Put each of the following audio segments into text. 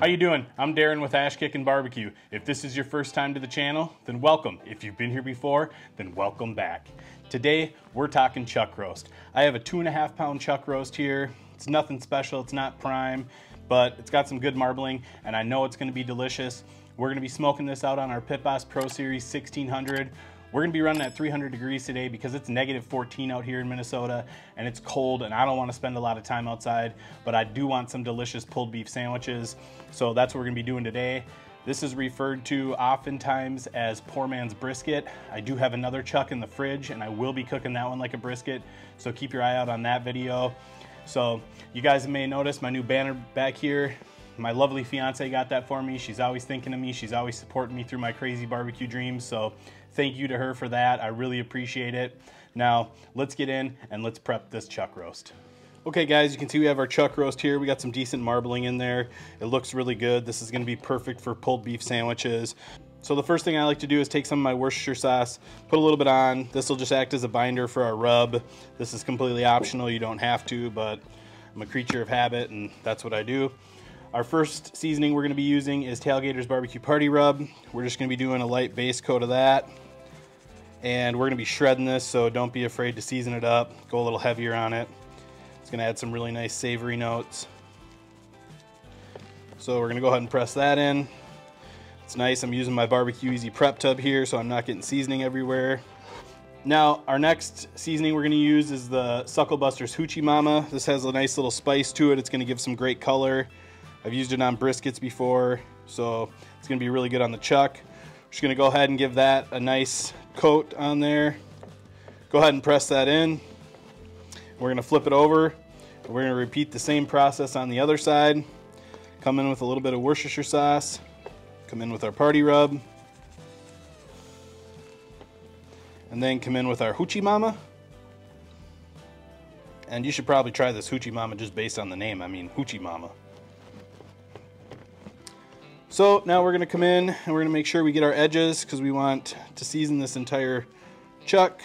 you doing? I'm Darren with Kickin Barbecue. If this is your first time to the channel, then welcome. If you've been here before, then welcome back. Today, we're talking chuck roast. I have a 2.5 pound chuck roast here. It's nothing special, it's not prime, but it's got some good marbling, and I know it's gonna be delicious. We're gonna be smoking this out on our pitboss Pro Series 1600. We're gonna be running at 300 degrees today because it's -14 out here in Minnesota and it's cold and I don't wanna spend a lot of time outside, but I do want some delicious pulled beef sandwiches. So that's what we're gonna be doing today. This is referred to oftentimes as poor man's brisket. I do have another chuck in the fridge and I will be cooking that one like a brisket. So keep your eye out on that video. So you guys may notice my new banner back here. My lovely fiance got that for me. She's always thinking of me. She's always supporting me through my crazy barbecue dreams. So thank you to her for that. I really appreciate it. Now let's get in and let's prep this chuck roast. Okay guys, you can see we have our chuck roast here. We got some decent marbling in there. It looks really good. This is gonna be perfect for pulled beef sandwiches. So the first thing I like to do is take some of my Worcestershire sauce, put a little bit on. This will just act as a binder for our rub. This is completely optional. You don't have to, but I'm a creature of habit and that's what I do. Our first seasoning we're gonna be using is Tailgater's Barbecue Party Rub. We're just gonna be doing a light base coat of that. And we're gonna be shredding this, so don't be afraid to season it up. Go a little heavier on it. It's gonna add some really nice savory notes. So we're gonna go ahead and press that in. It's nice, I'm using my Barbecue Easy prep tub here so I'm not getting seasoning everywhere. Now, our next seasoning we're gonna use is the Sucklebuster's Hoochie Mama. This has a nice little spice to it. It's gonna give some great color. I've used it on briskets before, so it's gonna be really good on the chuck. We're just gonna go ahead and give that a nice coat on there. Go ahead and press that in. We're gonna flip it over. We're gonna repeat the same process on the other side. Come in with a little bit of Worcestershire sauce. Come in with our party rub. And then come in with our Hoochie Mama. And you should probably try this Hoochie Mama just based on the name. I mean, Hoochie Mama. So now we're gonna come in and we're gonna make sure we get our edges because we want to season this entire chuck.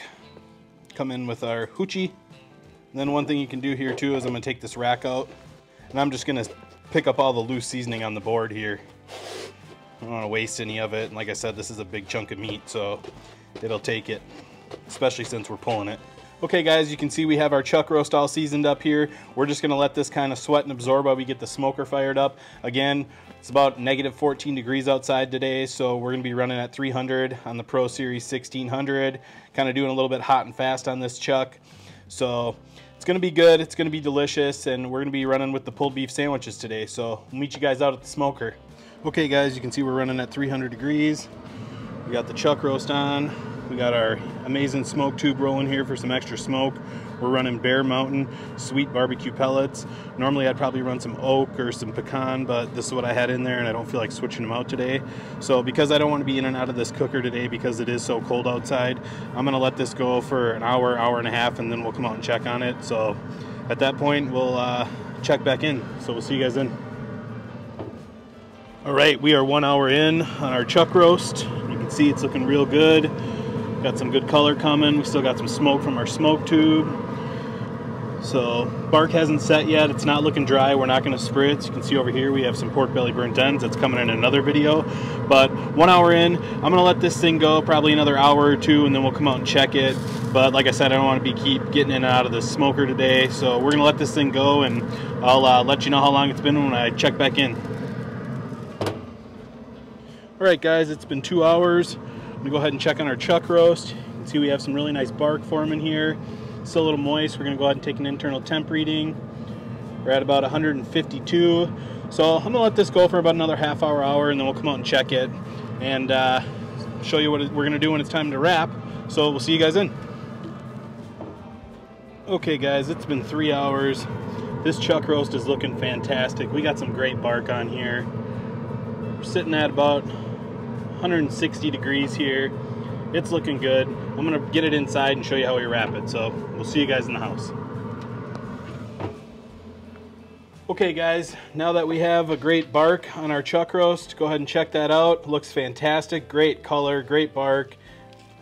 Come in with our hoochie. And then one thing you can do here too is I'm gonna take this rack out and I'm just gonna pick up all the loose seasoning on the board here. I don't wanna waste any of it. And like I said, this is a big chunk of meat, so it'll take it, especially since we're pulling it. Okay guys, you can see we have our chuck roast all seasoned up here. We're just gonna let this kind of sweat and absorb while we get the smoker fired up. Again, it's about -14 degrees outside today, so we're gonna be running at 300 on the Pro Series 1600, kind of doing a little bit hot and fast on this chuck. So it's gonna be good, it's gonna be delicious, and we're gonna be running with the pulled beef sandwiches today. So we'll meet you guys out at the smoker. Okay guys, you can see we're running at 300 degrees. We got the chuck roast on. We got our amazing smoke tube rolling here for some extra smoke. We're running Bear Mountain sweet barbecue pellets. Normally I'd probably run some oak or some pecan, but this is what I had in there and I don't feel like switching them out today. So because I don't want to be in and out of this cooker today because it is so cold outside, I'm gonna let this go for an hour, hour and a half, and then we'll come out and check on it. So at that point, we'll check back in. So we'll see you guys then. All right, we are 1 hour in on our chuck roast. You can see it's looking real good. Got some good color coming. We still got some smoke from our smoke tube. So bark hasn't set yet. It's not looking dry. We're not going to spritz. You can see over here we have some pork belly burnt ends. That's coming in another video. But 1 hour in, I'm going to let this thing go probably another hour or two, and then we'll come out and check it. But like I said, I don't want to keep getting in and out of the smoker today. So we're going to let this thing go, and I'll let you know how long it's been when I check back in. All right, guys, it's been 2 hours. I'm gonna go ahead and check on our chuck roast. You can see we have some really nice bark forming here. Still a little moist. We're gonna go ahead and take an internal temp reading. We're at about 152. So I'm gonna let this go for about another half hour, and then we'll come out and check it and show you what we're gonna do when it's time to wrap. So we'll see you guys in. Okay guys, it's been 3 hours. This chuck roast is looking fantastic. We got some great bark on here. We're sitting at about 160 degrees here. It's looking good. I'm gonna get it inside and show you how we wrap it. So we'll see you guys in the house. Okay guys, now that we have a great bark on our chuck roast, go ahead and check that out. It looks fantastic, great color, great bark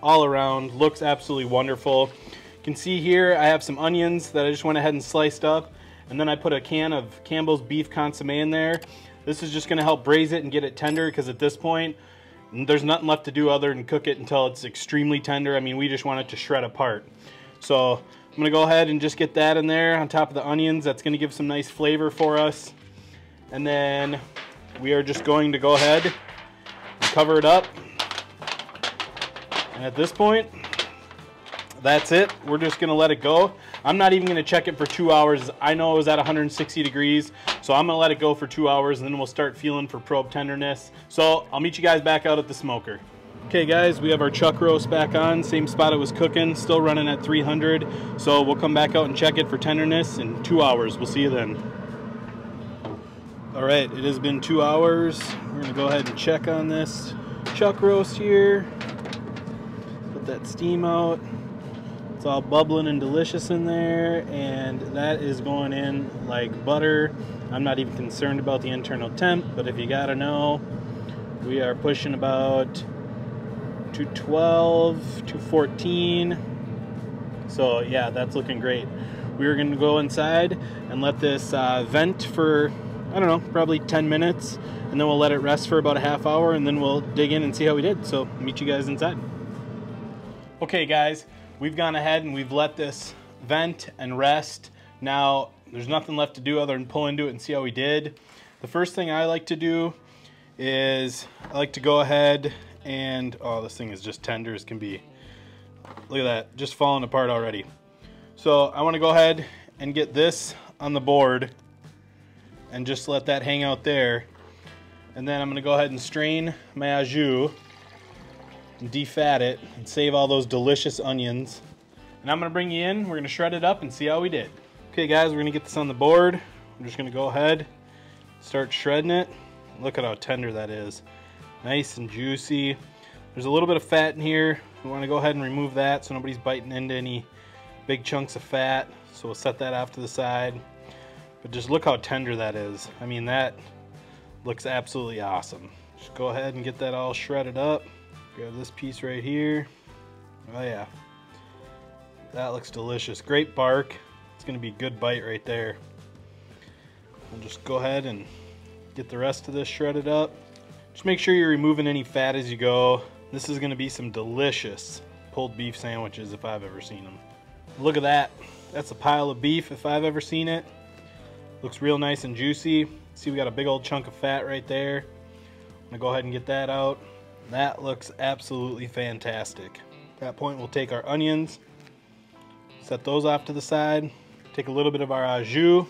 all around, looks absolutely wonderful. You can see here I have some onions that I just went ahead and sliced up, and then I put a can of Campbell's beef consomme in there. This is just gonna help braise it and get it tender, because at this point, there's nothing left to do other than cook it until it's extremely tender. I mean, we just want it to shred apart. So I'm gonna go ahead and just get that in there on top of the onions. That's gonna give some nice flavor for us. And then we are just going to go ahead and cover it up. And at this point, that's it. We're just gonna let it go. I'm not even gonna check it for 2 hours. I know it was at 160 degrees, so I'm gonna let it go for 2 hours, and then we'll start feeling for probe tenderness. So I'll meet you guys back out at the smoker. Okay guys, we have our chuck roast back on, same spot it was cooking, still running at 300. So we'll come back out and check it for tenderness in 2 hours. We'll see you then. All right, it has been 2 hours. We're gonna go ahead and check on this chuck roast here. Put that steam out. It's all bubbling and delicious in there, and that is going in like butter. I'm not even concerned about the internal temp, but if you gotta know, we are pushing about 212, 214. So yeah, that's looking great. We're gonna go inside and let this vent for, I don't know, probably 10 minutes, and then we'll let it rest for about a half hour, and then we'll dig in and see how we did. So meet you guys inside. Okay guys, we've gone ahead and we've let this vent and rest. Now there's nothing left to do other than pull into it and see how we did. The first thing I like to do is I like to go ahead and, oh, this thing is just tender as can be. Look at that, just falling apart already. So I want to go ahead and get this on the board and just let that hang out there. And then I'm going to go ahead and strain my au jus and defat it and save all those delicious onions. And I'm going to bring you in, we're going to shred it up and see how we did. Okay guys, we're going to get this on the board. I'm just going to go ahead, start shredding it. Look at how tender that is. Nice and juicy. There's a little bit of fat in here. We want to go ahead and remove that so nobody's biting into any big chunks of fat. So we'll set that off to the side. But just look how tender that is. I mean, that looks absolutely awesome. Just go ahead and get that all shredded up. Grab this piece right here. Oh yeah, that looks delicious. Great bark. It's gonna be a good bite right there. We'll just go ahead and get the rest of this shredded up. Just make sure you're removing any fat as you go. This is gonna be some delicious pulled beef sandwiches if I've ever seen them. Look at that. That's a pile of beef if I've ever seen it. Looks real nice and juicy. See, we got a big old chunk of fat right there. I'm gonna go ahead and get that out. That looks absolutely fantastic. At that point, we'll take our onions, set those off to the side, take a little bit of our au jus,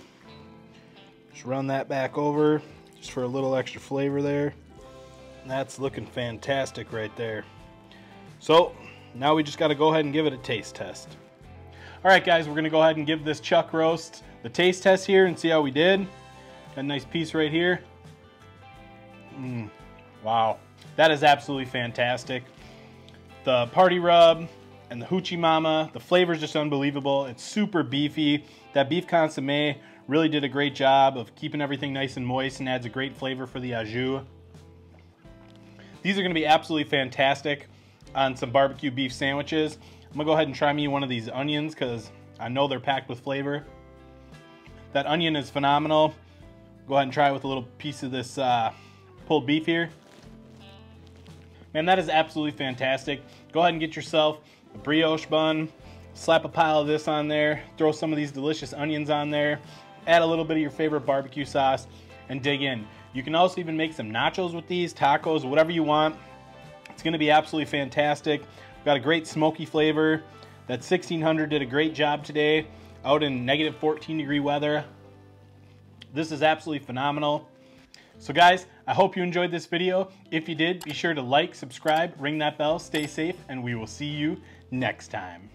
just run that back over just for a little extra flavor there. And that's looking fantastic right there. So now we just got to go ahead and give it a taste test. All right guys, we're going to go ahead and give this chuck roast the taste test here and see how we did. Got a nice piece right here. Wow, that is absolutely fantastic. The party rub and the hoochie mama, the flavor is just unbelievable. It's super beefy. That beef consomme really did a great job of keeping everything nice and moist and adds a great flavor for the au jus. These are gonna be absolutely fantastic on some barbecue beef sandwiches. I'm gonna go ahead and try me one of these onions because I know they're packed with flavor. That onion is phenomenal. Go ahead and try it with a little piece of this pulled beef here. Man, that is absolutely fantastic. Go ahead and get yourself a brioche bun, slap a pile of this on there, throw some of these delicious onions on there, add a little bit of your favorite barbecue sauce, and dig in. You can also even make some nachos with these, tacos, whatever you want. It's gonna be absolutely fantastic. We've got a great smoky flavor. That 1600 did a great job today out in negative 14-degree weather. This is absolutely phenomenal. So guys, I hope you enjoyed this video. If you did, be sure to like, subscribe, ring that bell, stay safe, and we will see you next time.